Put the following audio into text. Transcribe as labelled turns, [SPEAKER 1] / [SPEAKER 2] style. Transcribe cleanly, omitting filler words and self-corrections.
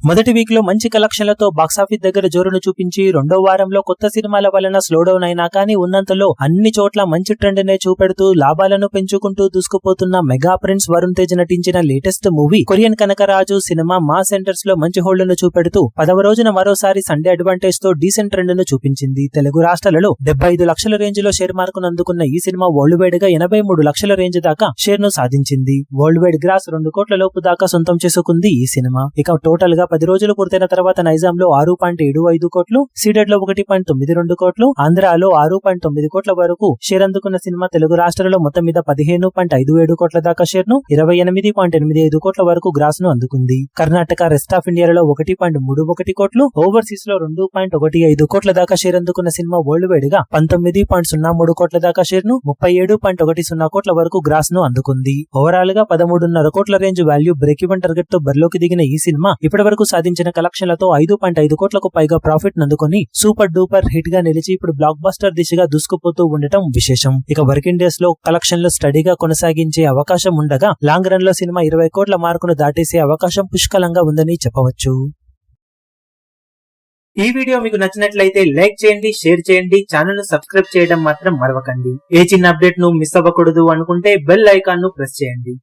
[SPEAKER 1] మొదటి వీక్ లో మంచి కలెక్షన్లతో బాక్సాఫీస్ దగ్గర జోరును చూపించి రెండో వారంలో కొత్త సినిమాల వలన స్లో డౌన్ అయినా కానీ ఉన్నంతలో అన్ని చోట్ల మంచి ట్రెండ్ నే చూపెడుతూ లాభాలను పెంచుకుంటూ దూసుకుపోతున్న మెగా ప్రిన్స్ వరుణ్ తేజ్ నటించిన లేటెస్ట్ మూవీ కొరియన్ కనకరాజు సినిమా మా సెంటర్స్ లో మంచి హోల్డ్ ను చూపెడుతూ 10వ రోజున మరోసారి సండే అడ్వాంటేజ్ తో డీసెంట్ ట్రెండ్ ను చూపించింది. తెలుగు రాష్ట్రాలలో 75 లక్షల రేంజ్ లో షేర్ మార్కును అందుకున్న ఈ సినిమా వరల్డ్ వైడ్ గా 83 లక్షల రేంజ్ దాకా షేర్ ను సాధించింది. వరల్డ్ వైడ్ గ్రాస్ 2 కోట్ల లోపు దాకా సొంతం చేసుకుంది ఈ సినిమా. ఇక టోటల్ గా 10 రోజులు పూర్తయిన తర్వాత నైజాం లో 6.75 కోట్లు, సీడెడ్ లో 1.92 కోట్లు, ఆంధ్రాలో 6.9 కోట్ల వరకు షేర్ అందుకున్న సినిమా తెలుగు రాష్ట్రాలలో మొత్తం మీద 15.57 కోట్ల దాకా షేర్ ను, 28.85 కోట్ల వరకు గ్రాస్ ను అందుకుంది. కర్ణాటక, రెస్ట్ ఆఫ్ ఇండియాలో 1.31 కోట్లు, ఓవర్సీస్ లో 2.15 కోట్ల దాకా షేర్ అందుకున్న సినిమా వరల్డ్ వైడ్ గా 19.03 కోట్ల దాకా షేర్ ను, 37.10 కోట్ల వరకు గ్రాస్ ను అందుకుంది. ఓవరాల్ గా 13.5 కోట్ల range value break even target తో బరిలోకి దిగిన ఈ సినిమా ఇప్పటి వరకు సాధించిన కలెక్షన్లతో 5.5 కోట్లకు పైగా ప్రాఫిట్ నందుకొని సూపర్ డూపర్ హిట్ గా నిలిచి ఇప్పుడు బ్లాక్ బస్టర్ దిశగా దూసుకుపోతూ ఉండటం విశేషం. ఇక వర్కింగ్ డేస్ లో కలెక్షన్లు స్టడీగా కొనసాగించే అవకాశం ఉండగా లాంగ్ రన్ లో సినిమా 20 కోట్ల మార్కును దాటేసే అవకాశం పుష్కలంగా ఉందని చెప్పవచ్చు. ఈ వీడియో మీకు నచ్చినట్లయితే లైక్ చేయండి, షేర్ చేయండి, ఛానల్ ను సబ్స్క్రైబ్ చేయడం మాత్రం మరవకండి. ఏ చిన్న అప్డేట్ ను మిస్ అవ్వకూడదు అనుకుంటే బెల్ ఐకాన్ ను ప్రెస్ చేయండి.